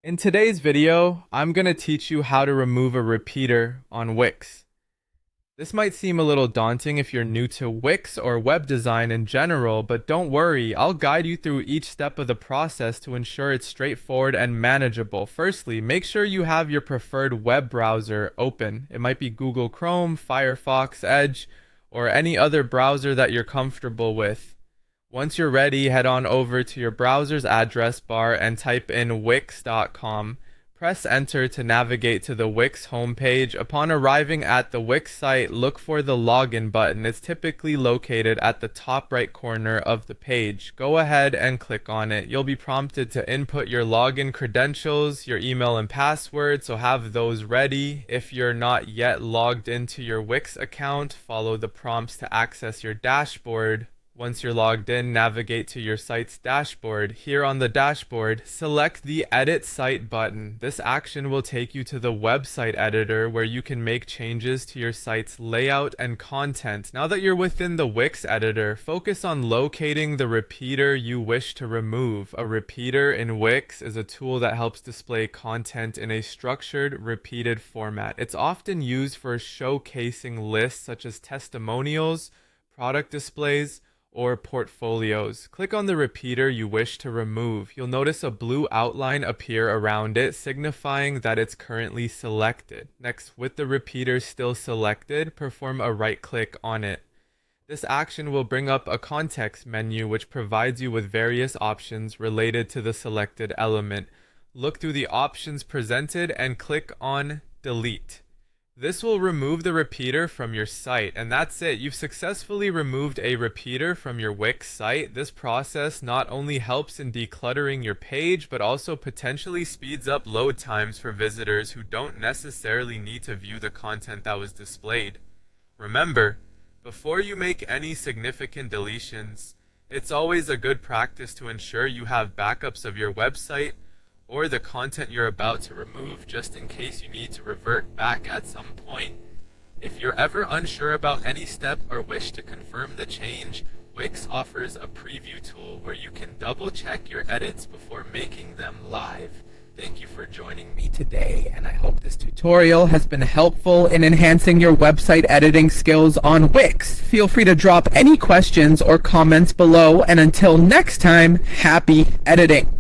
In today's video, I'm going to teach you how to remove a repeater on Wix. This might seem a little daunting if you're new to Wix or web design in general, but don't worry, I'll guide you through each step of the process to ensure it's straightforward and manageable. Firstly, make sure you have your preferred web browser open. It might be Google Chrome, Firefox, Edge, or any other browser that you're comfortable with. Once you're ready, head on over to your browser's address bar and type in wix.com. Press enter to navigate to the Wix homepage. Upon arriving at the Wix site, look for the login button. It's typically located at the top right corner of the page. Go ahead and click on it. You'll be prompted to input your login credentials, your email and password, so have those ready. If you're not yet logged into your Wix account, follow the prompts to access your dashboard. Once you're logged in, navigate to your site's dashboard. Here on the dashboard, select the Edit Site button. This action will take you to the website editor where you can make changes to your site's layout and content. Now that you're within the Wix editor, focus on locating the repeater you wish to remove. A repeater in Wix is a tool that helps display content in a structured, repeated format. It's often used for showcasing lists such as testimonials, product displays, or portfolios. Click on the repeater you wish to remove. You'll notice a blue outline appear around it, signifying that it's currently selected. Next, with the repeater still selected, perform a right click on it. This action will bring up a context menu which provides you with various options related to the selected element. Look through the options presented and click on Delete. This will remove the repeater from your site, and that's it. You've successfully removed a repeater from your Wix site. This process not only helps in decluttering your page, but also potentially speeds up load times for visitors who don't necessarily need to view the content that was displayed. Remember, before you make any significant deletions, it's always a good practice to ensure you have backups of your website or the content you're about to remove, just in case you need to revert back at some point. If you're ever unsure about any step or wish to confirm the change, Wix offers a preview tool where you can double check your edits before making them live. Thank you for joining me today, and I hope this tutorial has been helpful in enhancing your website editing skills on Wix. Feel free to drop any questions or comments below, and until next time, happy editing.